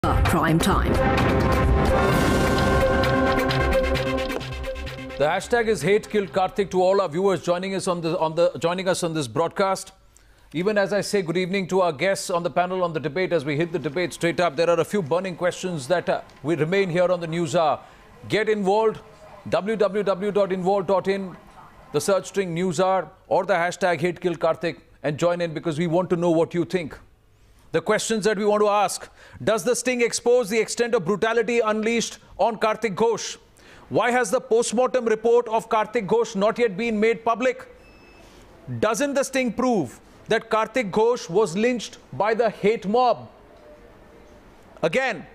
Prime time. The hashtag is Hate Killed Karthik. To all our viewers joining us on this broadcast, even as I say good evening to our guests on the panel on the debate, as we hit the debate straight up, there are a few burning questions that we remain here on the News Hour. Get involved. www.involve.in, the search string News Hour, or the hashtag Hate Killed Karthik, and join in because we want to know what you think. The questions that we want to ask: does the sting expose the extent of brutality unleashed on Karthik Ghosh? Why has the post-mortem report of Karthik Ghosh not yet been made public? Doesn't the sting prove that Karthik Ghosh was lynched by the hate mob? Again,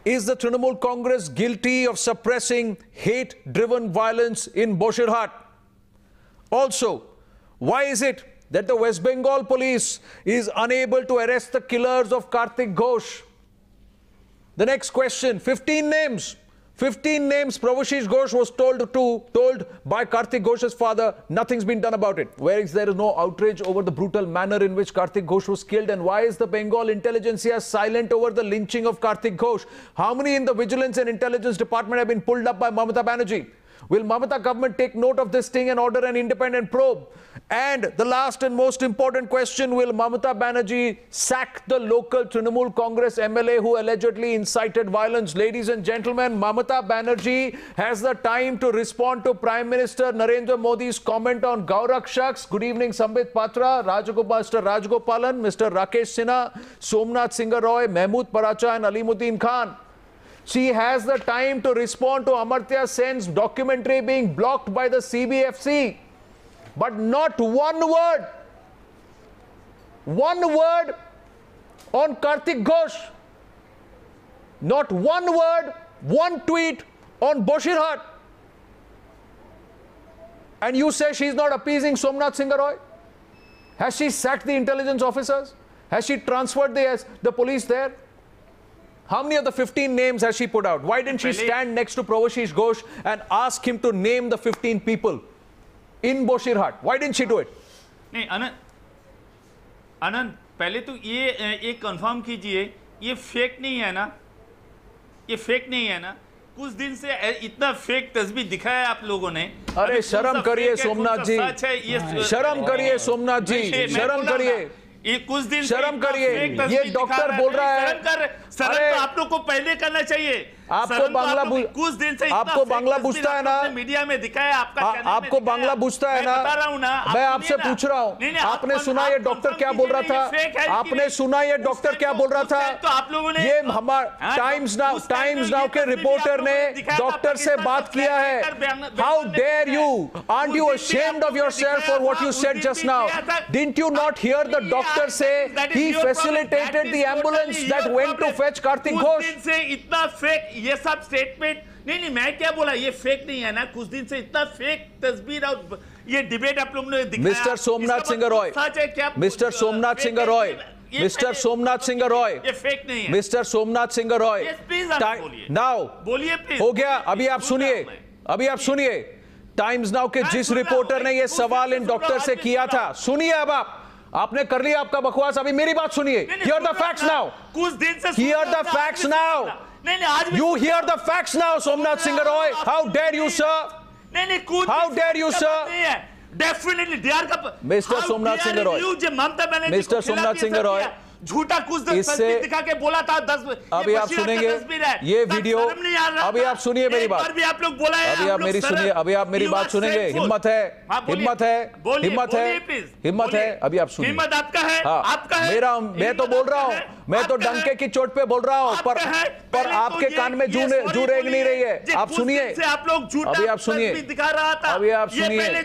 is the Trinamool Congress guilty of suppressing hate-driven violence in Bosirhat? Also, why is it that the West Bengal police is unable to arrest the killers of Karthik Ghosh? The next question: 15 names. 15 names Pravashish Ghosh was told by Karthik Ghosh's father. Nothing's been done about it. Where is there no outrage over the brutal manner in which Karthik Ghosh was killed? And why is the Bengal intelligentsia silent over the lynching of Karthik Ghosh? How many in the Vigilance and Intelligence Department have been pulled up by Mamata Banerjee? Will Mamata government take note of this sting and order an independent probe? And the last and most important question: will Mamata Banerjee sack the local Trinamool Congress MLA who allegedly incited violence? Ladies and gentlemen, Mamata Banerjee has the time to respond to Prime Minister Narendra Modi's comment on Gaurakshaks. Good evening, Sambit Patra, Mr. Rajgopalan, Mr. Rakesh Sinha, Somnath Singh Roy, Mahmood Paracha and Alimuddin Khan. She has the time to respond to Amartya Sen's documentary being blocked by the CBFC. But not one word on Karthik Ghosh. Not one word, one tweet on Bosirhat. And you say she's not appeasing Somnath Singh Roy? Has she sacked the intelligence officers? Has she transferred the police there? How many of the 15 names has she put out? Why didn't she stand next to Pravashish Ghosh and ask him to name the 15 people in Bosirhat? Why didn't she do it? नहीं आनंद पहले तो ये confirm कीजिए, ये fake नहीं है ना? ये फेक नहीं है ना? कुछ दिन से इतना फेक तस्वीर दिखाया आप लोगों ने। अरे शर्म करिए सोमनाथ जी, शर्म करिए सोमनाथ जी, शर्म करिए, ये कुछ दिन शर्म करिए। ये डॉक्टर बोल रहा है, अरे तो आप लोग को पहले करना चाहिए। आपको बांग्ला कुछ दिन से आपको बांग्ला पूछता है ना, मीडिया में दिखाया आपका, आपको बांग्ला पूछता है ना, मैं आपसे पूछ रहा हूँ, आपने सुना ये डॉक्टर क्या बोल रहा था? आपने सुना ये डॉक्टर क्या बोल रहा था? तो आप लोगों ने ये हमारा टाइम्स नाउ के रिपोर्टर ने डॉक्टर से बात किया है। How dare you, aren't you ashamed of yourself for what you said just now? Didn't you not hear the doctor say he facilitated the ambulance that went to fetch Karthik Ghosh? कुछ दिन से इतना fake ये सब statement नहीं, मैं क्या बोला, ये फेक नहीं है ना? कुछ दिन से इतना फेक तस्वीर और ये डिबेट आप लोगों ने दिखाया। Mister Somnath Singh Roy, mister Somnath Singh Roy, mister Somnath Singh Roy, ये फेक नहीं है। मिस्टर सोमनाथ सिंह रॉय, नाउ बोलिए प्लीज, हो गया। अभी आप सुनिए, टाइम्स नाउ के जिस रिपोर्टर ने ये सवाल इन डॉक्टर से किया था, सुनिए। अब आपने कर लिया आपका बकवास, अभी मेरी बात सुनिए। हियर द फैक्ट्स नाउ, कुछ दिन से here the facts now, you hear the facts now, Somnath Singh Roy. How dare you, sir? How dare you, sir? Definitely, Mr. Somnath Singh Roy, Mr. Somnath Singh Roy, झूठा कुछ तस्वीर दिखा के बोला था 10। अभी आप सुनेंगे ये वीडियो, अभी आप सुनिए मेरी बात, अभी आप मेरी सुनिए, अभी आप मेरी बात सुनेंगे। हिम्मत है, अभी आप सुनिए। हिम्मत आपका है, आपका है। मैं तो बोल रहा हूँ, मैं तो डंके की चोट पे बोल रहा हूँ, पर आपके कान में जू रेंग नहीं रही है। आप सुनिए, आप लोग झूठा अभी आप सुनिए, दिखा रहा था। अभी आप सुनिए।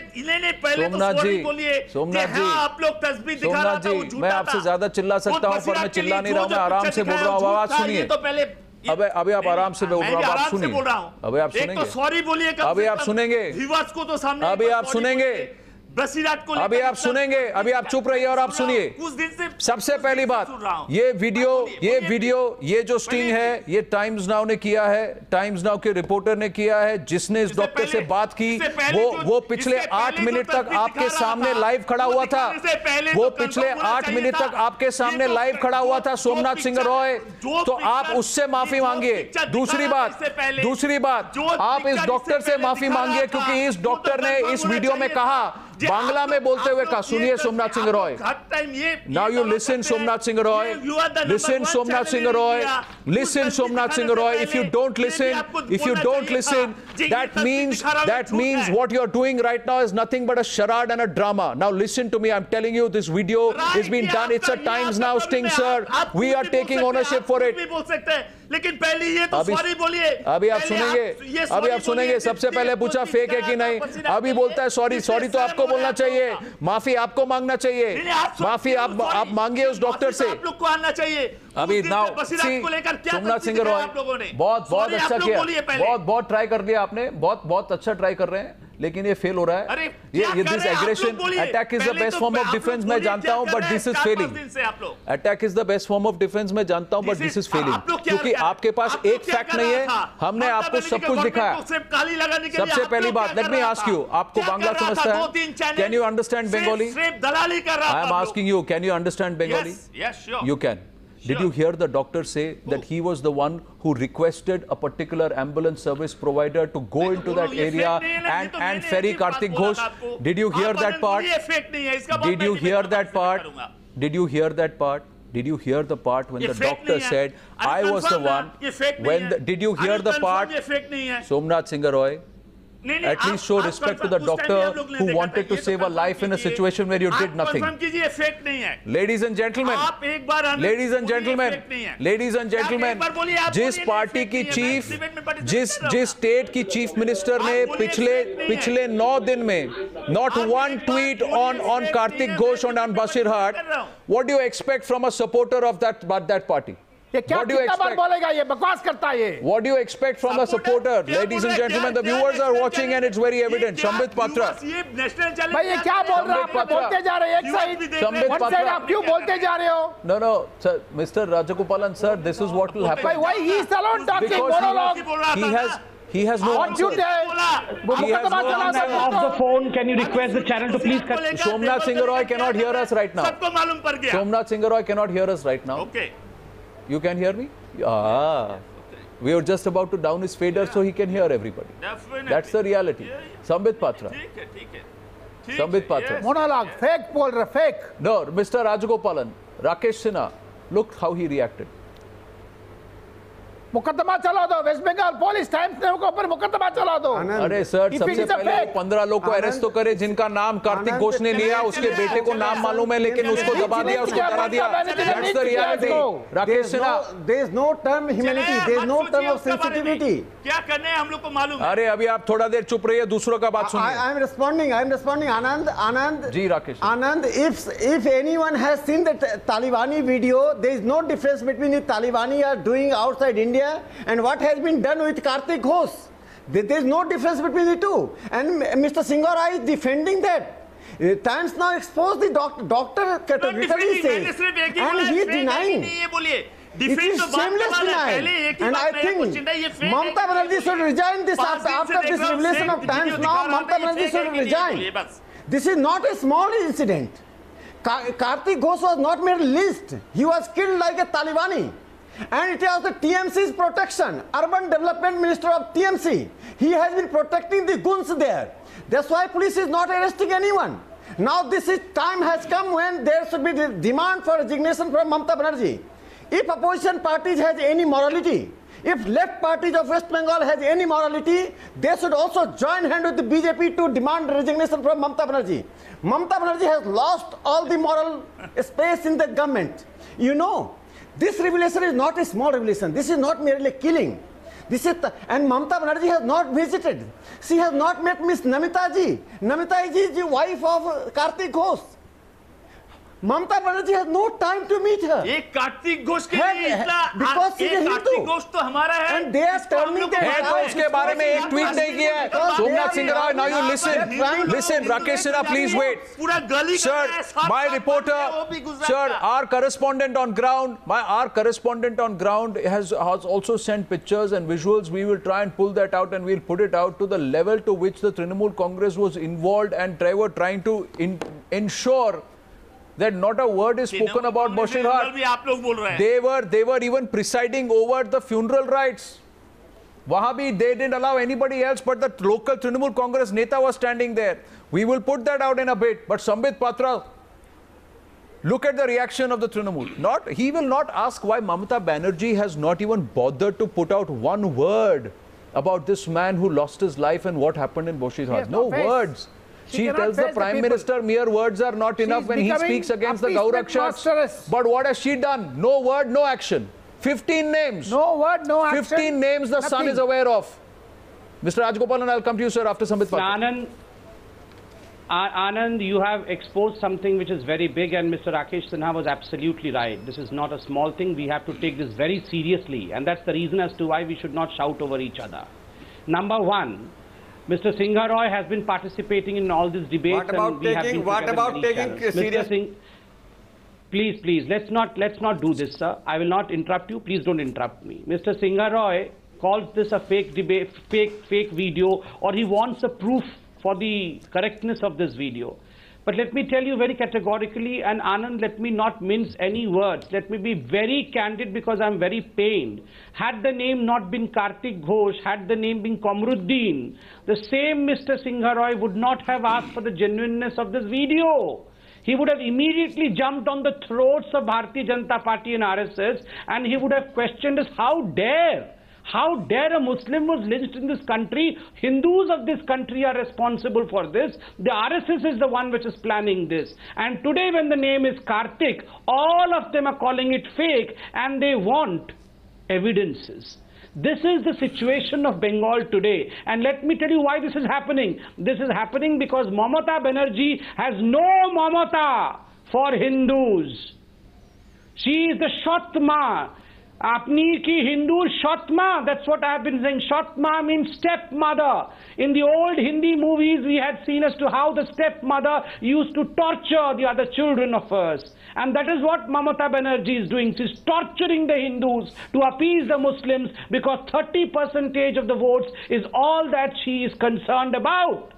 सोमनाथ जी, आप लोग तस्वीर दिखा रहा था, मैं आपसे ज्यादा चिल्ला सकता हूं, पर मैं चिल्ला नहीं रहा हूं, मैं आराम से बोल रहा हूं। आवाज सुनिए, तो पहले अभी आप आराम से बोल रहा हूं, आप सुनिए। अभी आप सुनेंगे, सॉरी बोलिए, अभी आप सुनेंगे, को तो सामने अभी आप सुनेंगे। बसीरात को अभी आप सुनेंगे, अभी आप चुप रहिए और आप सुनिए। कुछ दिन से सबसे पहली बात, ये वीडियो ये जो स्टिंग है, ये टाइम्स नाउ ने किया है, टाइम्स नाउ के रिपोर्टर ने किया है, जिसने इस डॉक्टर से बात की, वो पिछले 8 मिनट तक आपके सामने लाइव खड़ा हुआ था। वो पिछले 8 मिनट तक आपके सामने लाइव खड़ा हुआ था, सोमनाथ सिंह रॉय। तो आप उससे माफी मांगिए। दूसरी बात, आप इस डॉक्टर से माफी मांगिए, क्योंकि इस डॉक्टर ने इस वीडियो में कहा, बांग्ला में बोलते हुए कहा, सुनिए Somnath Singh Roy. Now you listen Somnath Singh Roy, listen Somnath Singh Roy, listen Somnath Singh Roy. If you don't listen, that means what you are doing right now is nothing but a charade and a drama. Now listen to me, I'm telling you, this video is being done. It's a Times Now sting, sir. We are taking ownership for it. लेकिन पहले ये तो sorry बोलिए। अभी आप सुनेंगे, सबसे पहले पूछा फेक है कि नहीं, अभी बोलता है सॉरी तो आपको बोलना चाहिए, माफी आपको मांगना चाहिए, माफी आप मांगिए उस डॉक्टर से। आप लोग को आना चाहिए। अभी नाउ सोमनाथ सिंह रॉय बहुत अच्छा किया, बहुत ट्राई कर लिया आपने, बहुत अच्छा ट्राई कर रहे हैं, लेकिन ये फेल हो रहा है। ये this aggression attack is the best form of defence, मैं जानता हूं, but this is failing. Attack is the best form of defence, मैं जानता हूं, बट दिस इज फेलिंग, क्योंकि आपके पास एक फैक्ट नहीं है। हमने आपको सब कुछ दिखाया। सबसे पहली बात, लेट मी आस्क यू, आपको बांग्ला समझता है? Can you understand Bengali? I am asking you, can you understand Bengali? You can. Did you hear the doctor say that he was the one who requested a particular ambulance service provider to go into that area and ferry Kartik Ghosh? Did you hear that part? Did you hear that part? Did you hear that part? Did you hear the part when the doctor said, I was the one? Did you hear the part? Somnath Singh Roy, at least show respect to the doctor who wanted to save a life in a situation where you did nothing. Ladies and gentlemen, जिस party की chief, जिस state की chief minister ने पिछले 9 दिन में not one tweet on Kartik Ghosh and on Basirhat, what do you expect from a supporter of that party? ये क्या कितना बार बोलेगा, ये बकवास करता है ये। What do you expect from a supporter? Ladies and gentlemen, the viewers are watching and it's very evident. Sambit Patra, भाई ये क्या बोल रहे हो? आप बोलते जा रहे हैं एक साइड, आप क्यों बोलते जा रहे हो? No, sir, Mr. Rajagopalan, sir, this is what will happen. भाई why he is alone talking monologue? He has no What you did? Off the phone, can you request the channel to please cut? Somnath Singh Roy cannot hear us right now. सबको मालूम पड़ गया। Somnath Singh Roy cannot hear us right now. Okay. You can hear me? We were just about to down his fader so he can hear everybody. Definitely. That's the reality. Sambit Patra. ठीक है। Sambit Patra. Monologue, fake बोल रहे, fake. No, Mr. Rajagopalan, Rakesh Sinha, look how he reacted. मुकदमा चला दो, waste Bengal police times के ऊपर मुकदमा चला दो। अरे सर, सबसे पहले 15 लोग को अरेस्ट तो करे जिनका नाम कार्तिक घोष ने लिया, उसके बेटे को नाम मालूम है लेकिन उसको दबा दिया, उसको डरा दिया। That's the reality. Rakesh Sinha, there is no term humanity, there is no term of sensitivity. क्या करने हैं हम लोग को मालूम है। अरे अभी आप थोड़ा देर चुप रहिए, दूसरों का बात सुनिए। I am responding. Anand. Ji Rakesh. Anand, if anyone has seen the Talibani video, there is no difference between the Talibani are doing outside India and what has been done with Kartik Ghosh. There is no difference between the two. And Mr. Singora is defending that. Times Now exposed the doctor categorically says, and he is denying. It is shameless denial. And I think Mamata Banerjee should resign this after this revelation of Times Now. Mamata Banerjee should resign. This is not a small incident. Kartik Ghosh was not made list. He was killed like a Talibani. And it was the TMC's protection, Urban Development Minister of TMC. He has been protecting the guns there. That's why police is not arresting anyone. Now time has come when there should be the demand for resignation from Mamata Banerjee. If opposition parties has any morality, if left parties of West Bengal has any morality, they should also join hand with the BJP to demand resignation from Mamata Banerjee. Mamata Banerjee has lost all the moral space in the government. You know, this revelation is not a small revelation. This is not merely killing. And Mamata Banerjee has not visited. She has not met Miss Namita ji. Namita ji is the wife of Kartik Ghosh. Mamata Banerjee has no time to meet her. एक कार्तिक घोष के है, लिए इतना because she is a Kartik Hindu. Ghosh तो हमारा है And they are turning their है तो उसके बारे में एक ट्वीट नहीं किया है सोमनाथ सिंह राय. Now you listen Rakesh Sinha, please wait. पूरा गली Sir, my reporter, sir, our correspondent on ground has also sent pictures and visuals. We will try and pull that out and we'll put it out to the level to which the Trinamool Congress was involved and they were trying to ensure that not a word is spoken about Bashirhat. They were even presiding over the funeral rites. Wahan bhi they didn't allow anybody else, but the local Trinamool Congress Neta was standing there. We will put that out in a bit. But Sambit Patra, look at the reaction of the Trinamool. He will not ask why Mamata Banerjee has not even bothered to put out one word about this man who lost his life and what happened in Bashirhat. No words. She tells the Prime Minister mere words are not enough when he speaks against the Gaurakshas. But what has she done? No word, no action. 15 names. No word, no action. 15 names the Sun is aware of. Mr. Rajgopalan, I'll come to you, sir, after Sambit Patra. Anand, you have exposed something which is very big, and Mr. Rakesh Sinha was absolutely right. This is not a small thing. We have to take this very seriously, and that's the reason as to why we should not shout over each other. Number one, Mr. Singha Roy has been participating in all these debates. What about taking serious? Please, let's not do this, sir. I will not interrupt you. Please don't interrupt me. Mr. Singha Roy calls this a fake debate, fake video, or he wants a proof for the correctness of this video. But let me tell you very categorically, and Anand, let me not mince any words. Let me be very candid because I'm very pained. Had the name not been Kartik Ghosh, had the name been Kamruddin, the same Mr. Singha Roy would not have asked for the genuineness of this video. He would have immediately jumped on the throats of Bharatiya Janata Party and RSS, and he would have questioned us, how dare a Muslim was lynched in this country? Hindus of this country are responsible for this. The RSS is the one which is planning this. And today when the name is Kartik, all of them are calling it fake and they want evidences. This is the situation of Bengal today. And let me tell you why this is happening. This is happening because Mamata Banerjee has no Mamata for Hindus. She is the Shatma. Apni ki Hindu Shatma, that's what I have been saying. Shatma means stepmother. In the old Hindi movies, we had seen as to how the stepmother used to torture the other children of hers. And that is what Mamata Banerjee is doing. She's torturing the Hindus to appease the Muslims because 30% of the votes is all that she is concerned about.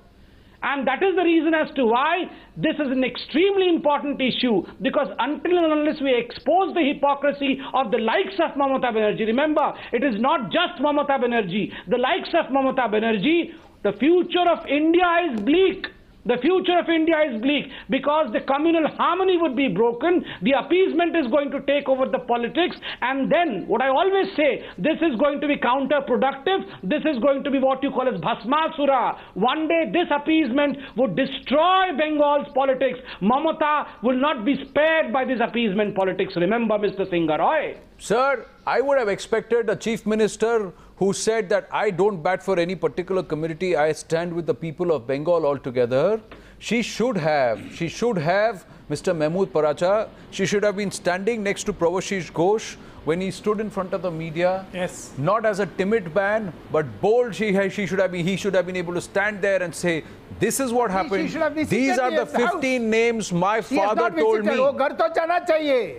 And that is the reason as to why this is an extremely important issue, because until and unless we expose the hypocrisy of the likes of Mamata Banerjee, remember, it is not just Mamata Banerjee, the likes of Mamata Banerjee, the future of India is bleak. The future of India is bleak because the communal harmony would be broken, the appeasement is going to take over the politics, and then what I always say, this is going to be counterproductive, this is going to be what you call as Bhasmasura. One day this appeasement would destroy Bengal's politics. Mamata will not be spared by this appeasement politics. Remember, Mr. Singha Roy. Sir, I would have expected a chief minister who said that I don't bat for any particular community, I stand with the people of Bengal altogether. She should have, Mr. Mahmood Paracha, she should have been standing next to Pravashish Ghosh when he stood in front of the media. Yes. Not as a timid man, but bold. He should have been able to stand there and say, this is what happened. These are the 15 names my father told me.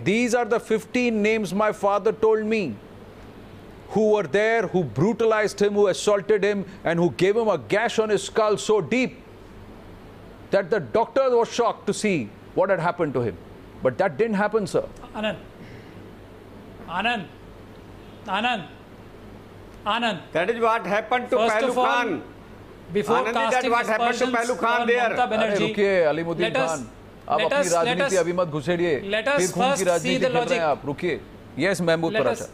These are the 15 names my father told me, who were there, who brutalized him, who assaulted him, and who gave him a gash on his skull so deep that the doctor was shocked to see what had happened to him. But that didn't happen, sir. Anand. That is what happened to Pehlu Khan. Before casting what happened to Pehlu Khan there. रुकिए अलीमुद्दीन खान, आप अपनी राजनीति अभी मत घुसेड़िए, फिर खून की राजनीति कर रहे हैं आप. रुकिए. Yes, Mahmood Paracha.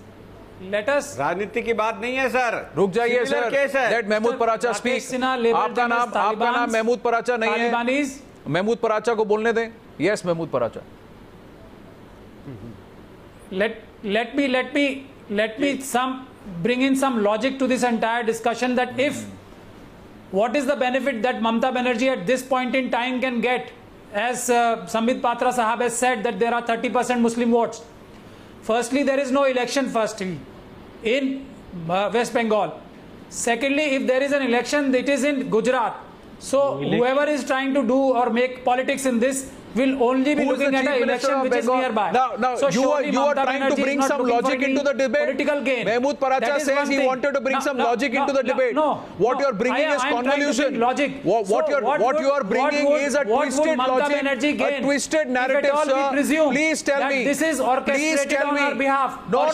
राजनीति की बात नहीं है सर. रुक जाइए sir. Let Mahmood Paracha speak. आपका नाम महमूद पराचा नहीं है. महमूद पराचा को बोलने दें. Yes, Mahmood Paracha. Let me bring in some logic to this entire discussion, that if what is the benefit that Mamata Banerjee at this point in time can get as Sambit Patra Sahab has said, that there are 30% Muslim votes. Firstly, there is no election firstly in West Bengal. Secondly, if there is an election, it is in Gujarat. So whoever is trying to do or make politics in this will only be looking at an election which is nearby. Now so you are trying to bring some logic into the debate. Political gain. Mahmood Paracha says he wanted to bring some logic into the debate. What you are bringing is convolution. Logic. What you are bringing is a twisted logic, a twisted narrative, sir. Please tell me. This is orchestrated on our behalf. No,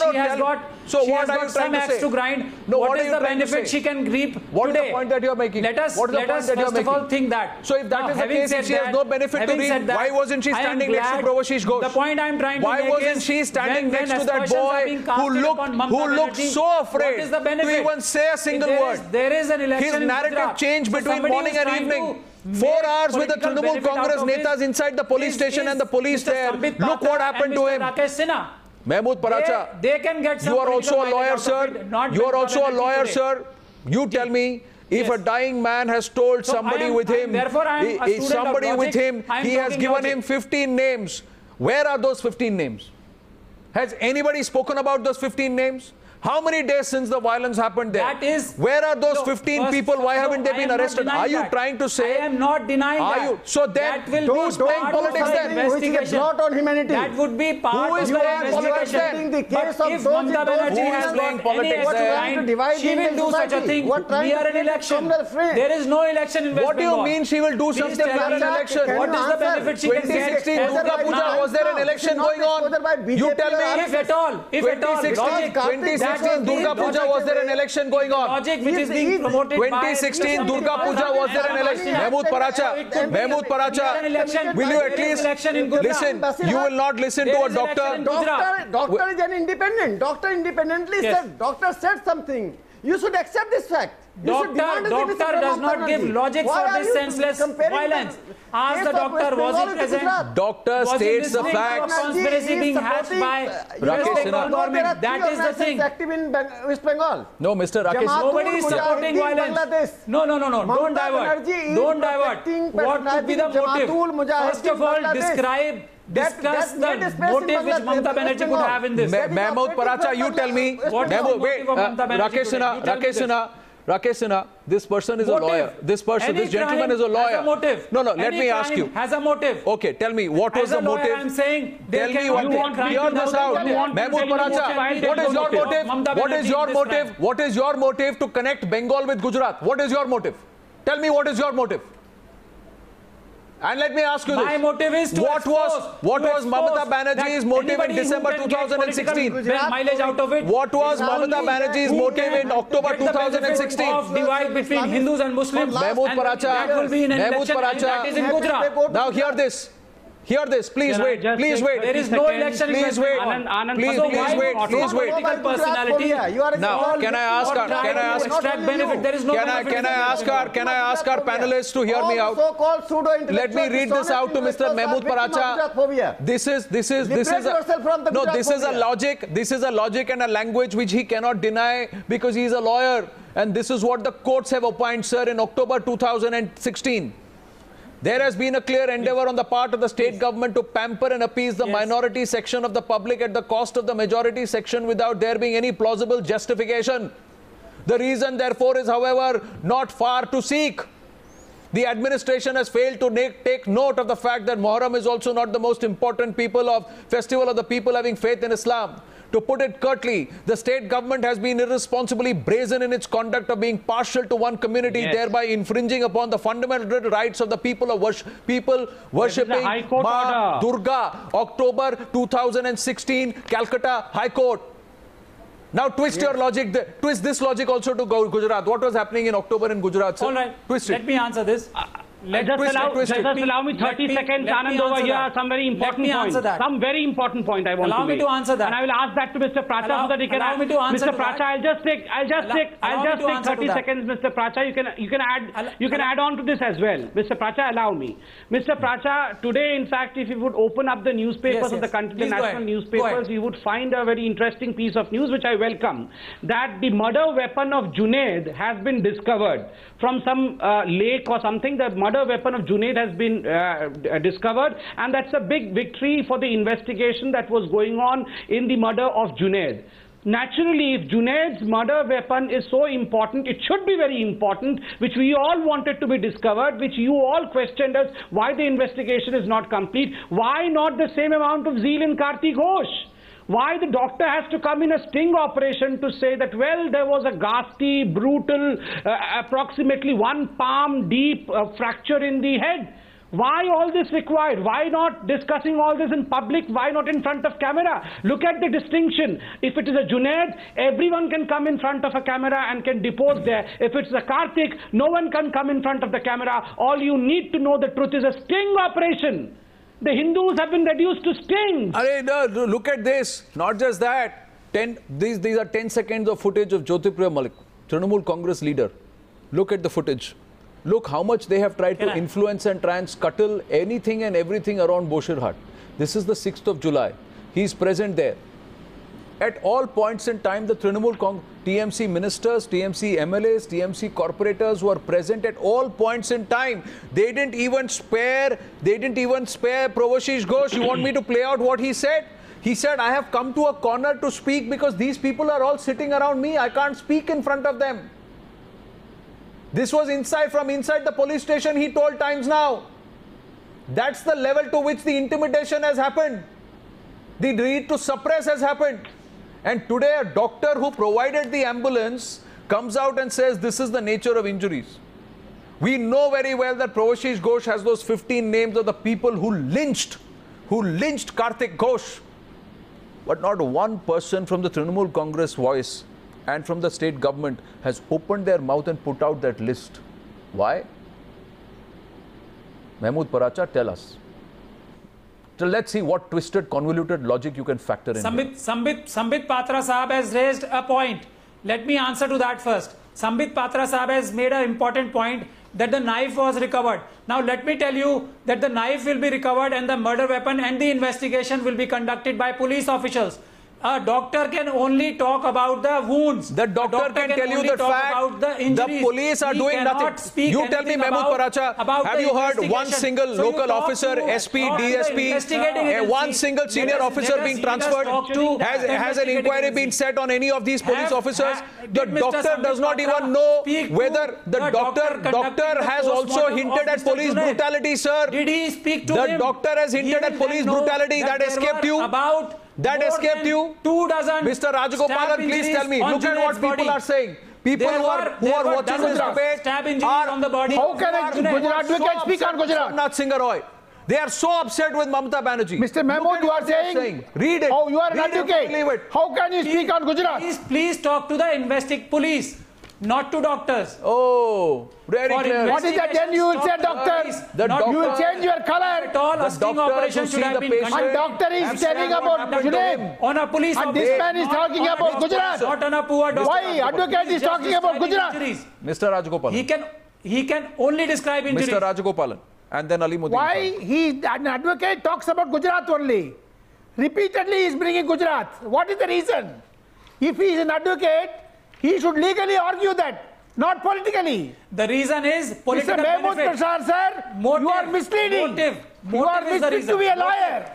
she has got some axe to grind. No, what is the benefit she can reap what today? Is the point that you are making? Let us first of all think that. So if that is the case, if she has no benefit to reap, why wasn't she standing next to Pravashish Ghosh? The point I am trying to make is, why wasn't she standing next to that boy who looked so afraid to even say a single word? There is an election. His narrative changed between morning and evening. 4 hours with the Trinamool Congress netas inside the police station and the police there. Look what happened to him. Mahmood Paracha, they can get some you are also a lawyer, sir. You are also a lawyer, sir. You tell me, if a dying man has told somebody with him, he has given him 15 names. Where are those 15 names? Has anybody spoken about those 15 names? How many days since the violence happened there? That is, where are those 15 people? Why haven't they been arrested? Are you trying to say? I am not denying that. So then, don't playing politics then. Which is a blot on humanity. That would be part of the investigation. The case of if Mamata Banerjee has playing got any politics extra, she will do such a thing. We are an election. There is no election in West Bengal. What do you mean she will do something in an election? What is the benefit she can get? 2016 Durga Puja, was there an election going on? You tell me. If at all, 2016 Durga Puja, was there an election going on? Logic which is being promoted 2016 Durga Puja, was there an election? Mahmood Paracha, will you at least listen? You will not listen to a doctor? Doctor is an independent. Doctor independently said. Doctor said something. You should accept this fact. Doctor does not give logic for this senseless violence. Ask the doctor, was it present? Doctor states the facts. Conspiracy being hatched by West Bengal government. That is the thing. Active in West Bengal. No, Mr. Rakesh. Nobody is supporting violence. No. Don't divert. Don't divert. What could be the motive? First of all, discuss the motive which Mamata Banerjee could have in this. Mahmood Paracha, you tell me. Wait, Rakesh Sinha, this person is a lawyer. This gentleman is a lawyer. Has a motive. No, let me ask you. Has a motive. Okay, tell me, what was the motive? I'm saying, tell me one thing. Hear this out. Mahmood Paracha, what is your motive? What is your motive? What is your motive to connect Bengal with Gujarat? What is your motive? Tell me what is your motive? And let me ask you this. My motive is to what was Mamata Banerjee's motive in December 2016? Mileage out of it. What was Mamata Banerjee's motive in October 2016? Of divide between Hindus and Muslims. Mahmood Paracha. That will be in an election, and that is in Gujarat. Now hear this. Hear this, please wait, please wait. There is no election in West Bengal. Please wait. Political personality. Now, can I ask our panelists to hear me out? Let me read this out to Mr. Mahmood Paracha. This is a logic and a language which he cannot deny because he is a lawyer. And this is what the courts have opined, sir, in October 2016. There has been a clear endeavor on the part of the state government to pamper and appease the minority section of the public at the cost of the majority section without there being any plausible justification. The reason, therefore, is, however, not far to seek. The administration has failed to take note of the fact that Muharram is also not the most important festival of the people having faith in Islam. To put it curtly, the state government has been irresponsibly brazen in its conduct of being partial to one community, thereby infringing upon the fundamental rights of the people worshipping Ma Durga. October 2016, Calcutta High Court. Now twist your logic, twist this logic also to Gujarat. What was happening in October in Gujarat, sir? All right, twist it. Let me answer this. Just allow me 30 seconds, Anand, over here. Some very important point. Some very important point I want to make. Allow me to answer that. And I will ask that to Mr. Pracha so that he can add. Mr. Pracha, I'll just take 30 seconds, Mr. Pracha. You can add on to this as well. Mr. Pracha, allow me. Mr. Pracha, today, in fact, if you would open up the newspapers of the country, the national newspapers, you would find a very interesting piece of news, which I welcome, that the murder weapon of Junaid has been discovered from some lake or something. The murder murder weapon of Junaid has been discovered, and that's a big victory for the investigation that was going on in the murder of Junaid. Naturally, if Junaid's murder weapon is so important, it should be very important, which we all wanted to be discovered, which you all questioned us, why the investigation is not complete. Why not the same amount of zeal in Kartik Ghosh? Why the doctor has to come in a sting operation to say that, well, there was a ghastly, brutal, approximately 1 palm deep fracture in the head? Why all this required? Why not discussing all this in public? Why not in front of camera? Look at the distinction. If it is a Junaid, everyone can come in front of a camera and can depose there. If it's a Kartik, no one can come in front of the camera. All you need to know the truth is a sting operation. The Hindus have been reduced to stings. No, look at this. Not just that. These are 10 seconds of footage of Jyotirpriya Malik, Trinamool Congress leader. Look at the footage. Look how much they have tried to influence and try and scuttle anything and everything around Bosherhat. This is the 6th of July. He is present there. At all points in time, the Trinamool TMC ministers, TMC MLAs, TMC corporators were present at all points in time. They didn't even spare Proboscis Ghosh. You want me to play out what he said? He said, I have come to a corner to speak because these people are all sitting around me. I can't speak in front of them. This was from inside the police station, he told Times Now. That's the level to which the intimidation has happened. The need to suppress has happened. And today a doctor who provided the ambulance comes out and says this is the nature of injuries. We know very well that Proboscis Ghosh has those 15 names of the people who lynched Kartik Ghosh. But not one person from the Trinamool Congress voice and from the state government has opened their mouth and put out that list. Why? Mahmood Paracha, tell us. So let's see what twisted, convoluted logic you can factor in. Sambit Patra Sahab has raised a point. Let me answer to that first. Sambit Patra Sahab has made an important point that the knife was recovered. Now let me tell you that the knife will be recovered and the murder weapon and the investigation will be conducted by police officials. A doctor can only talk about the wounds. The doctor can tell you the fact. The police are doing nothing. You tell me, Mahmood Paracha, have you heard one single local officer, SP, DSP, one single senior officer being transferred? Has an inquiry been set on any of these police officers? The doctor does not even know whether the doctor has also hinted at police brutality, sir. Did he speak to him? The doctor has hinted at police brutality. That escaped you? That escaped you? 24 Mr. Rajagopalan, please tell me. Look at what people are saying. People who are watching this debate are on the body. How can a Gujarat advocate speak on Gujarat? Somnath Singh Roy. They are so upset with Mamata Banerjee. Mr. Mahmood, you are saying. Read it. Oh, you are an Read advocate. It. How can you speak on Gujarat? Please talk to the police, not to doctors. Oh, very clear. What is that? Then you will say doctors. You will change your color. A sting operation should have been conducted. And doctor is telling about Junaid. On a police and this man is talking about Gujarat. Not on a poor doctor. Why? Advocate is talking about Gujarat. Mr. Rajagopalan. He can only describe injuries. Mr. Rajagopalan. And then Ali Muddin. Why? An advocate talks about Gujarat only. Repeatedly he is bringing Gujarat. What is the reason? If he is an advocate, he should legally argue that, not politically. The reason is political Mr. Mahmood Prasad, sir, you are misleading. You are misfit to be a liar.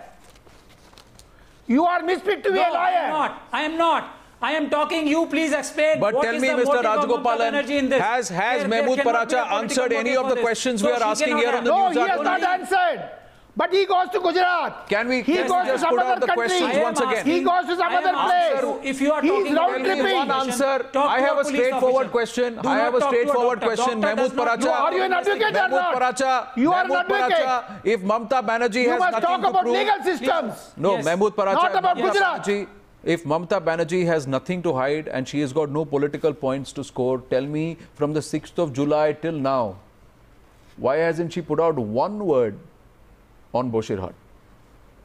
You are misfit to be a liar. I am not. I am talking. You please explain. But what tell is me, the Mr. motive of Mamata Banerjee in this? Has Mahmood Paracha answered any of the questions we are asking here on the news? No, he has not answered. But he goes to Gujarat. Can we he goes to just some put out other the country. questions once again? He goes to some other place. If you are talking round tripping. One answer. I have a straightforward question. I have a straightforward question. Mahmood Paracha. Are you an advocate or not? You are an advocate. If Mamata Banerjee has nothing to prove. You must talk about legal systems. No, Mahmood Paracha. Not about Gujarat. If Mamata Banerjee has nothing to hide and she has got no political points to score, tell me from the 6th of July till now, why hasn't she put out one word on Bosherhat?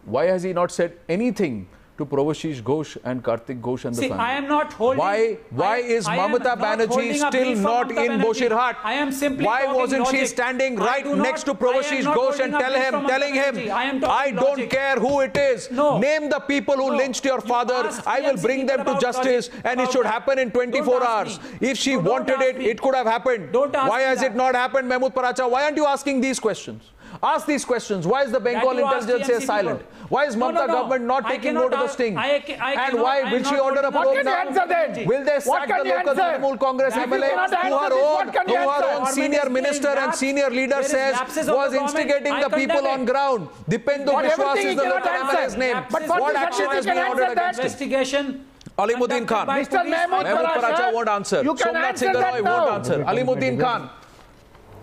Why has he not said anything to Probashish Ghosh and Kartik Ghosh and the See, family. I am not holding. Why is Mamata Banerjee still not in Boshirhat? I am simply. Why wasn't she logic. standing I right do not- next to I am Probashish not Ghosh and holding a brief telling from him, Mamata Banerjee. I am talking I don't logic. care who it is. No. Name the people who No. lynched your You father. asked I will TMC bring them to about justice, logic, and it about should that. happen in 24 Don't hours. ask me. If she Don't wanted ask it, me. it could have happened. Don't ask Why me has that. it not happened, Mahmood Paracha? Why aren't you asking these questions? Ask these questions. Why is the Bengal you ask intelligence TMC silent? people. Why is No, Mamata no. government not I taking cannot note of the ask- sting? I And cannot- why I will am she not order a holding- What probe can you now? answer then? Will they What sack can the you local answer? Trinamool Congress If you MLA cannot who answer her this, own, what can you answer? Government senior is minister playing and lapse. senior leader There is says lapses of the was government. instigating I the people condemn on it. ground? Dipendu But Bishwas everything is he the cannot local answer. MLA's name. But for What this action actually has can been answer ordered that. against him? Investigation. Alimuddin Khan. conducted by Mr. police Mahmood Mahmood Paracha, Paracha won't answer. you can Somnath answer Singh that Roy now. won't answer. Alimuddin Khan.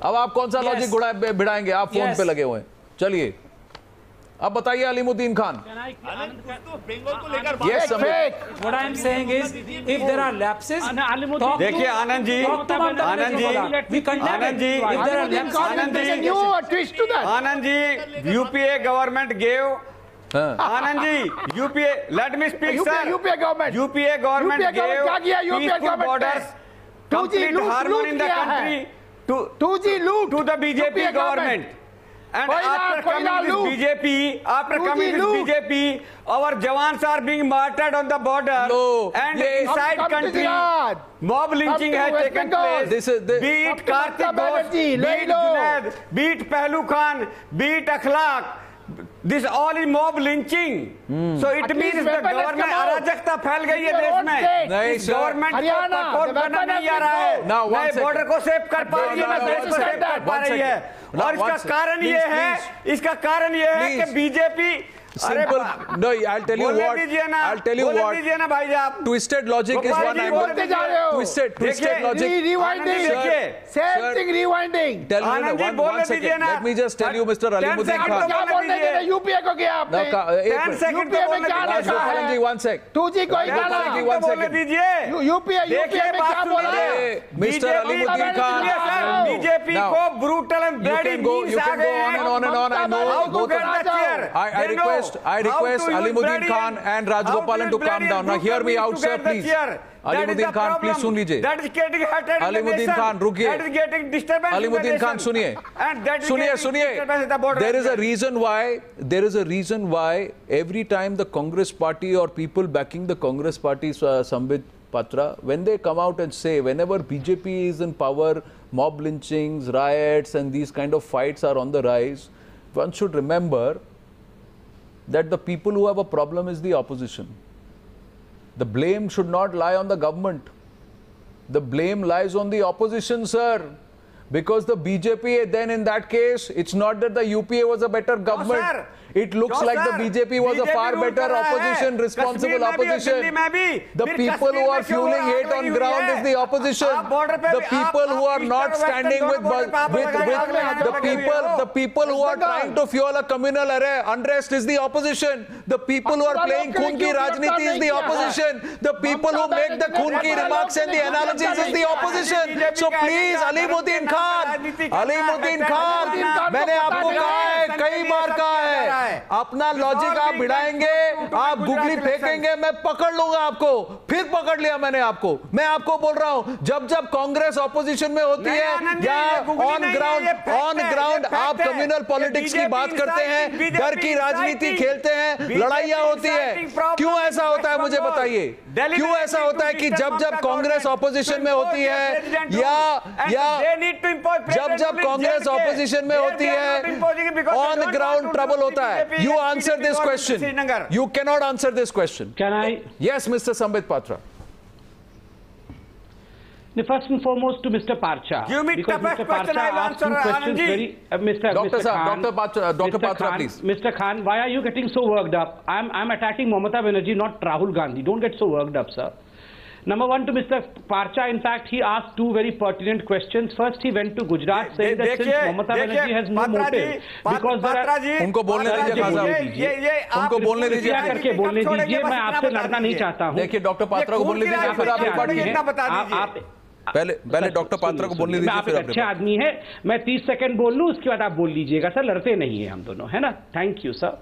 अब आप कौन सा Yes. Logic भिड़ाएंगे? आप phone Yes. पे लगे हुए हैं. चलिए अब बताइए अलीमुद्दीन खान. आनंद कुछ तो बंगाल को लेकर Yes, बात- Samit. What I am saying is, if there are lapses, talk to- देखिए Anand ji, talk to Mamata Anand Banerjee ji, for that. We condemn Anand it. Ji, If there are Alimuddin lapses, Khan Anand is ji. a new twist to that. Anand ji, UPA government gave. Anand ji, UPA. Let me speak, sir. UPA government. UPA government UPA gave क्या किया? UPA peaceful government borders, ने? 2G complete लूट harmony in the किया है. country to 2G loot to the BJP UPA government. And Koila- after Koila coming loot. this BJP, after 2G coming this loot. BJP, our jawans are being martyred on the border. No. And Yes. inside Come to country, Gujarat. mob lynching to has West taken Bengal. place. This is the- be it Come to Kartik Mamata Ghosh, Banerjee, be lay it low. Junaid, be it Pehlu Khan, be it Akhlaq. This all is mob lynching. So it At means least the weapon has government come out. अराजकता फैल गई है In your देश own में. state. नहीं, इस sir. Government को Haryana, control the करना weapon नहीं has आ रहा है. been Now, one नए second. बॉर्डर को सेव कर पा रही है, No, ना no, देश one को सेव second. कर पा One रही है. second. और Now, इसका one कारण second. ये Please, है, please. इसका कारण ये है कि Please. BJP Simple. No, I'll tell you बोलने what. दीजिए ना, I'll tell you बोलने what. दीजिए ना भाई साहब. Twisted logic is Gopal one ji I'm बोलते जा रहे हो. Twisted देखिए, logic. Rewinding. देखिए. Same Sir. thing rewinding. Tell me Anand ji one बोलने second. दीजिए ना. Let me just tell you, Mr. 10 Alimuddin seconds Khan. क्या बोलने बोलने दीजिए. देना यूपीए को किया आपने? 10 सेकंड यूपीए तो में क्या बोलने लिखा Rajgopal ji, है? one sec. 2G को ही Rajgopal गाना. ji, तो one बोलने second. दीजिए. यूपीए देखिए में बात क्या बोला सुनिए. है? Mr. Alimuddin Khan. BJP Now, को brutal and You bloody can go. means You आ can गए go on हैं. and on and on. I know How to both get of the chair? I They know request how to use Alimuddin bloody Khan and how Rajgopalan to use calm bloody down. Now and hear me brutal out, means sir, to get the please. chair. That is Alimuddin the Khan, please problem. सुन लीजिए. That is getting hatred in the Alimuddin nation. Khan, रुकिए. That is getting disturbance in the Alimuddin Khan, nation. सुनिए. And that is सुनिए getting disturbance in the border. There is a reason why every time the Congress party or people backing the Congress party, Sambit Patra, when they come out and say whenever BJP is in power, mob lynchings, riots and these kind of fights are on the rise, one should remember that the people who have a problem is the opposition. The blame should not lie on the government. The blame lies on the opposition, sir. Because the BJP, then in that case, it's not that the UPA was a better government. sir. It looks No, like sir. the BJP was a BJP far rule better कर रहा है. opposition, responsible Kashmir में भी और opposition. Delhi में भी. The फिर people Kashmir who में are क्यों fueling आग hate लगी on हुई ground है? is the opposition. आप border पे The भी- people who are Eastern not Western standing with border पे आप लगाए आग लगाए the लगे हुए हो. people who are trying to fuel a communal unrest is the opposition. The people who are playing खून की राजनीति is the opposition. The people who make the खून की remarks and the analysis is the opposition. So please, Alimuddin Khan, मैंने आपको कहा है, कई बार कहा है, अपना लॉजिक आप भिड़ाएंगे, आप गुगली फेंकेंगे, मैं पकड़ लूंगा आपको. फिर पकड़ लिया मैंने आपको. मैं आपको बोल रहा हूं, जब जब कांग्रेस ऑपोजिशन में होती है या ऑन ग्राउंड आप कम्युनल पॉलिटिक्स की बात करते हैं, डर की राजनीति खेलते हैं, लड़ाइयां होती है. क्यों ऐसा होता है मुझे बताइए? क्यों ऐसा होता है कि जब जब कांग्रेस ऑपोजिशन में होती है या जब कांग्रेस ऑपोजिशन में होती है, ऑन ग्राउंड ट्रबल होता है? You answer this question. You cannot answer this question. Can I? Yes, Mr. Sambit Patra. First and foremost to Mr. Parcha. Give me because toughest Mr. question, Parcha I'll asked two answer, questions Anandji. very. Mr. Dr. Mr. Sir, Khan, Dr. Mr. Patra, Khan, please. Mr. Khan, why are you getting so worked up? I'm attacking Mamata Banerjee, not Rahul Gandhi. Don't get so worked up, sir. Number one, to Mr. Parcha, in fact, he asked two very pertinent questions. First, he went to Gujarat saying that since Mamata Banerjee has no motive, because there are... उनको बोलने दीजिए खान साहब. उनको बोलने दीजिए. कृपया करके बोलने दीजिए. मैं आपसे लड़ना नहीं चाहता हूँ. देखिए डॉक्टर पात्रा को बोलने दीजिए, फिर आप रिकॉर्ड कीजिए. आप पहले डॉक्टर पात्रा को बोलने मैं दीजिए, आप फिर एक आप अच्छे आदमी है. मैं 30 सेकंड बोल लूं, उसके बाद आप बोल लीजिएगा. सर लड़ते नहीं है हम दोनों, है ना? Thank you sir.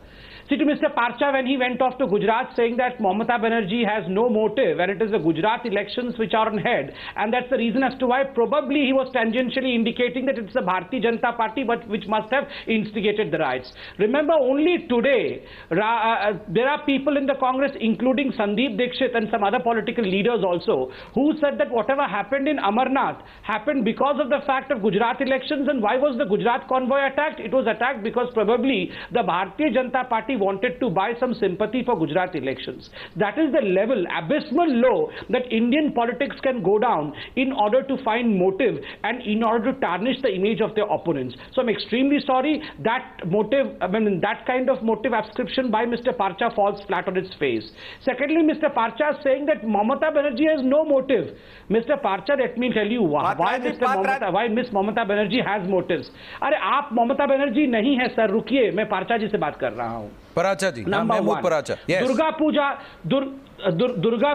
See, to Mr. Parcha, when he went off to Gujarat saying that Mamata Banerjee has no motive and it is the Gujarat elections which are on head, and that's the reason as to why probably he was tangentially indicating that it's the Bharatiya Janata Party but which must have instigated the riots. Remember, only today there are people in the Congress, including Sandeep Dixit and some other political leaders also, who said that whatever happened in Amarnath happened because of the fact of Gujarat elections. And why was the Gujarat convoy attacked? It was attacked because probably the Bharatiya Janata Party wanted to buy some sympathy for Gujarat elections. That is the level, abysmal low, that Indian politics can go down in order to find motive and in order to tarnish the image of their opponents. So I'm extremely sorry that motive, that kind of motive ascription by Mr. Parcha falls flat on its face. Secondly, Mr. Parcha is saying that Mamata Banerjee has no motive. Mr. Parcha, let me tell you why Miss Mamata Banerjee has motives. अरे आप ममता बनर्जी नहीं है sir, रुकिए, मैं पार्चा जी से बात कर रहा हूँ. Paracha ji, Mahmood Paracha. Yes. Durga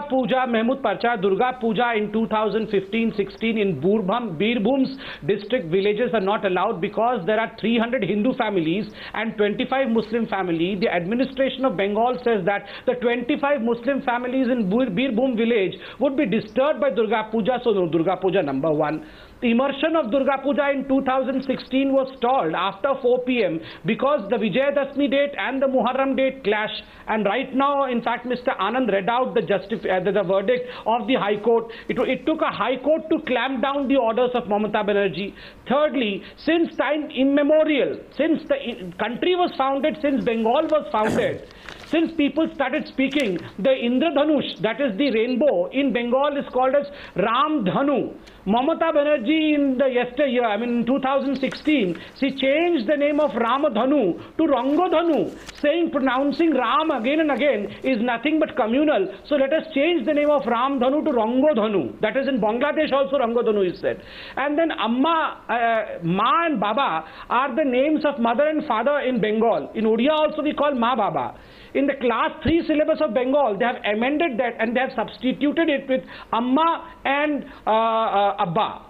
Puja, Mahmood Paracha, Durga Puja in 2015-16 in Birbhum's district villages are not allowed because there are 300 Hindu families and 25 Muslim families. The administration of Bengal says that the 25 Muslim families in Birbhum village would be disturbed by Durga Puja, so no Durga Puja, number one. The immersion of Durga Puja in 2016 was stalled after 4 p.m. because the Vijayadashmi date and the Muharram date clash. And right now, in fact, Mr. Anand read out the verdict of the High Court. It took a High Court to clamp down the orders of Mamata Banerjee. Thirdly, since time immemorial, since the country was founded, since Bengal was founded, since people started speaking, the Indradhanush, that is the rainbow, in Bengal is called as Ram Dhanu. Mamata Banerjee in the yesteryear, in 2016, she changed the name of Ramadhanu to Rangodhanu, saying pronouncing Ram again and again is nothing but communal. So let us change the name of Ramdhanu to Rangodhanu. That is in Bangladesh also Rangodhanu is said. And then Amma, Ma and Baba are the names of mother and father in Bengal. In Odia also we call Ma Baba. In the class 3 syllabus of Bengal, they have amended that and they have substituted it with Amma and Abba.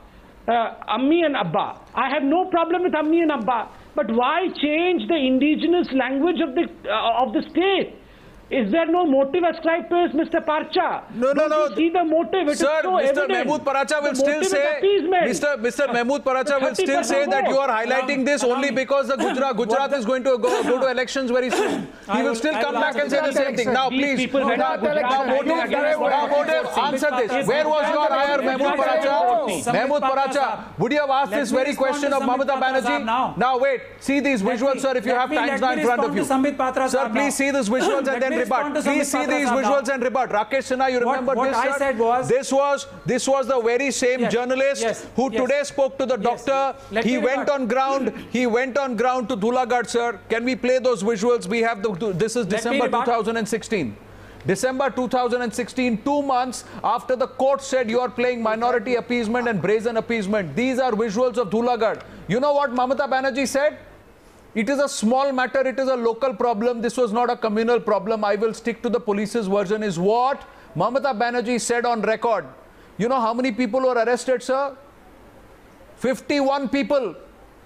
Ammi and Abba. I have no problem with Ammi and Abba. But why change the indigenous language of the state? Is there no motive ascribed to it, Mr. Parcha? No. See the motive. It Sir, is so Mr. evident. Mahmood Paracha will still say, Mr. Mahmood Paracha will still say that you are highlighting this only because the Gujarat is going to go to elections very soon. He will still come back and say the same thing. Now, please, motive, answer this. Where was your ire, Mahmood Paracha? Mahmood Paracha, would you have asked this very question of Mamata Banerjee? Now, wait, see these visuals, sir, if you have times now in front of you. Sir, please see these visuals and then rebut. Please see these visuals and rebut. Rakesh Sinha, you remember this, sir? I said was this was the very same journalist who today spoke to the doctor. He went on ground. He went on ground to Dhulagad, sir. Can we play those visuals? We have this is December 2016. December 2016, 2 months after the court said you are playing minority appeasement and brazen appeasement. These are visuals of Dhulagad. You know what Mamata Banerjee said? It is a small matter, it is a local problem, this was not a communal problem, I will stick to the police's version, is what Mamata Banerjee said on record. You know how many people were arrested, sir? 51 people.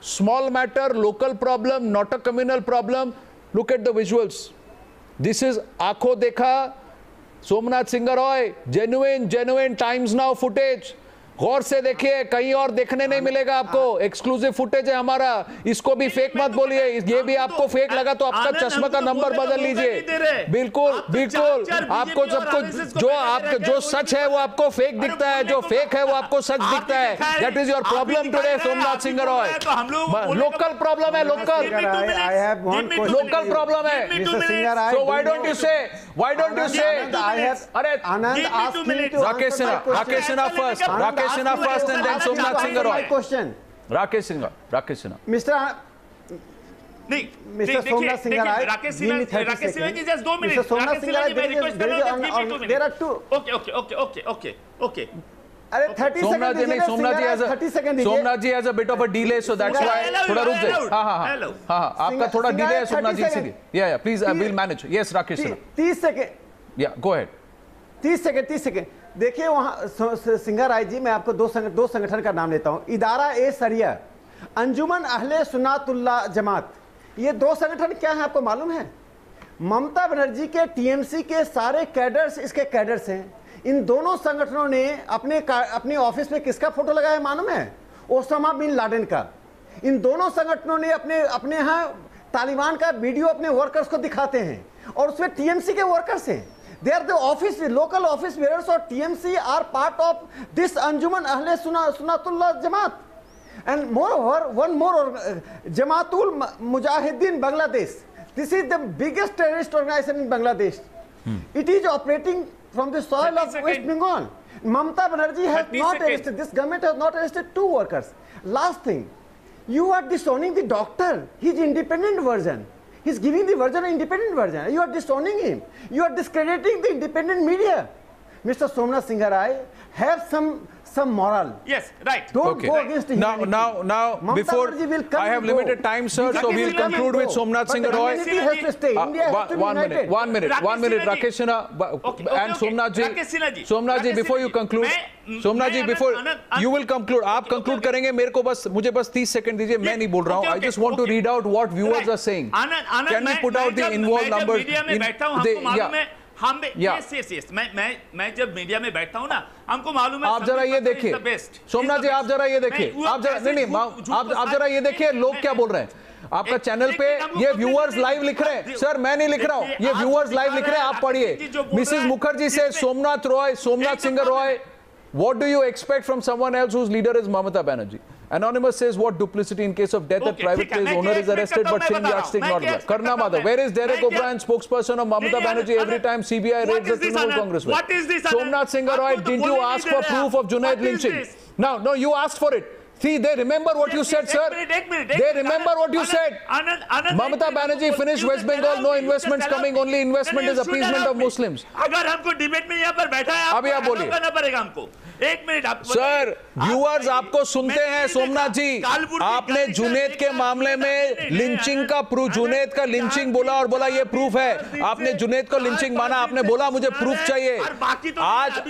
Small matter, local problem, not a communal problem. Look at the visuals. This is Aakho Dekha, Somnath Singaroy, genuine Times Now footage. गौर से देखिए, कहीं और देखने नहीं मिलेगा आपको. Exclusive footage है हमारा. इसको भी फेक मत बोलिए. ये भी आपको फेक लगा तो आपका चश्मा का नंबर बदल लीजिए. बिल्कुल आपको सब कुछ जो सच है वो आपको फेक दिखता है, जो फेक है वो आपको सच दिखता है. That is your problem today, Somnath Singharoy. Local problem है, लोकल प्रॉब्लम है. So why don't you say अरे Rakesh Sinha first. Sinha first and then Somnath Singaroy. Rakesh Sinha. Mr. Somnath Singaroy. Rakesh Sinha ji, just 2 minutes. Mr. Somnath Singaroy, there are two. Okay. अरे 30 second. Somnath ji has a bit of a delay, so that's why थोड़ा रुक जाए. हाँ, आपका थोड़ा delay है सोमनाथ जी इसीलिए. Yeah, please, we'll manage. Yes, Rakesh Sinha. 30 second. Yeah, go ahead. 30 second. देखिए वहां सिंगाराय जी, मैं आपको दो संगठन का नाम लेता हूं. इदारा ए सरिया, अंजुमन अहले सुन्नतुल्लाह जमात. ये 2 संगठन क्या है आपको मालूम है? ममता बनर्जी के टीएमसी के सारे कैडर्स इसके कैडर्स हैं। इन दोनों संगठनों ने अपने ऑफिस में किसका फोटो लगाया मालूम है? ओसामा बिन लादेन का। इन दोनों संगठनों ने अपने यहाँ तालिबान का वीडियो अपने वर्कर्स को दिखाते हैं और उसमें टीएमसी के वर्कर्स हैं। They are the office local office bearers और TMC are part of this Anjuman Ahle Sunnatullah Jamaat and moreover one more Jamaatul Mujahideen Bangladesh. This is the biggest terrorist organization in Bangladesh. It is operating from the soil of West Bengal. Mamata Banerjee has not arrested, this government has not arrested 2 workers. Last thing, you are disowning the doctor, his independent version. He's giving the version of independent version. You are disowning him. You are discrediting the independent media. Mr. Somnath Singharai, have some moral. Yes, right. Don't go against the Now, before I have limited time, sir, so we'll conclude with Somnath Singharai. India has to stay. India has to be united. One minute, Rakesh Sinha and Somnath ji. Somnath ji, before you conclude, Somnath ji, before you will conclude, आप conclude करेंगे, मुझे बस 30 second दीजिए, मैं नहीं बोल रहा हूँ. I just want to read out what viewers are saying. Can we put out the involved numbers? मैं जब मीडिया में बैठता हूँ ना, हमको मालूम है. आप जरा ये देखिए, सोमनाथ जी, आप जरा ये देखिए, आप जरा ये देखिए, लोग क्या बोल रहे हैं आपका चैनल पे. ये व्यूअर्स लाइव लिख रहे हैं, सर मैं नहीं लिख रहा हूँ, ये व्यूअर्स लाइव लिख रहे हैं, आप पढ़िए. मिसेस मुखर्जी से Somnath सिंघरॉय, what do you expect from someone else whose leader is Mamata Banerjee? Anonymous says, what duplicity in case of death at private place, owner is arrested but same yardstick not there. Karna Madhav, where is Derek O'Brien, spokesperson of Mamata Banerjee, every time CBI raids the Trinamool congressman? What is this? Somnath Singharai, did you ask for proof of Junaid lynching? No, you asked for it. See, they remember what you said, sir. They remember what you said. Mamata Banerjee finished West Bengal, no investments coming, only investment is appeasement of Muslims. अगर हमको debate में यहाँ पर बैठा है, अभी आप बोलिए. करना पड़ेगा हमको. एक मिनट आप सर, व्यूअर्स आपको सुनते हैं. सोमनाथ जी, आपने जुनैद के मामले में लिंचिंग का प्रूफ, जुनैद का लिंचिंग बोला और बोला ये प्रूफ है. आपने जुनैद को लिंचिंग माना, आपने बोला मुझे प्रूफ चाहिए.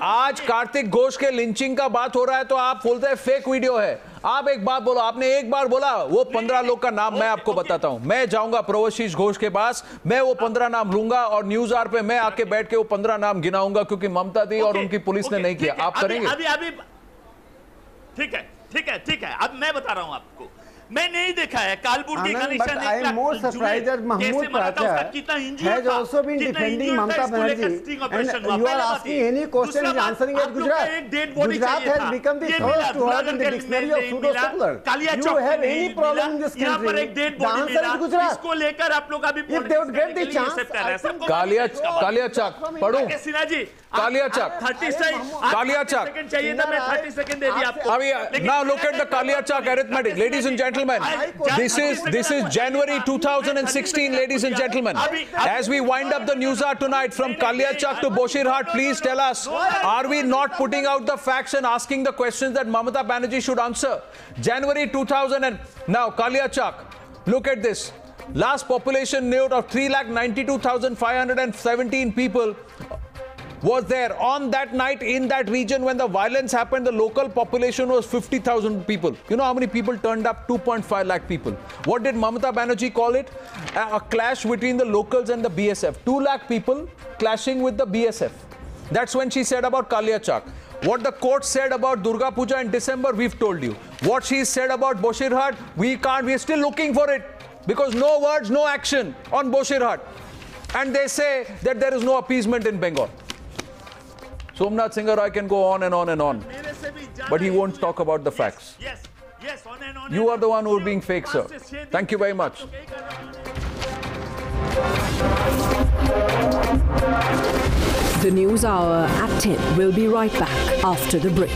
आज कार्तिक घोष के लिंचिंग का बात हो रहा है तो आप बोलते हैं फेक वीडियो है. आप एक बात बोलो, आपने एक बार बोला वो 15 लोग का नाम मैं आपको बताता हूं. मैं जाऊंगा प्रवशीष घोष के पास, मैं वो 15 नाम लूंगा और न्यूज आर पे मैं आके बैठ के वो 15 नाम गिनाऊंगा, क्योंकि ममता दी और उनकी पुलिस ने नहीं किया. आप करेंगे? अभी ठीक है. अब मैं बता रहा हूं आपको, मैं नहीं देखा है कालपुर्गी but I am more surprised that Mahmood Pracha has also been defending Mamata Banerjee, and you are asking any question and answering at Gujarat. Gujarat has become the first word in the dictionary of pseudo-secular. You have any problem in this country, the answer is Gujarat. इसको लेकर आप लोग अभी If they would get the chance, Kaliachak पढ़ो, कालियाचक चाहिए था, मैं 30 second दे दिया आपको. Now look at the Kalyachak arithmetic, ladies and gentlemen. This is January 2016, ladies and gentlemen. As we wind up the news hour tonight, from Kalyachak to Boshirhat, please tell us, are we not putting out the facts and asking the questions that Mamata Banerjee should answer? January 2000 and now Kalyachak, look at this. Last population note of 3,92,517 people was there on that night in that region when the violence happened. The local population was 50,000 people. You know how many people turned up? 2.5 lakh people. What did Mamata Banerjee call it? A clash between the locals and the BSF. 2 lakh people clashing with the BSF. That's when she said about Kalyachak. What the court said about Durga Puja in December, we've told you. What she said about Boshirhat, we're still looking for it, because no words, no action on Boshirhat. And they say that there is no appeasement in Bengal. Somnath Singharai can go on and on and on, but he won't talk about the facts. Yes, on and on. You are the one who are being fake, sir. Thank you very much. The News Hour at 10 will be right back after the break.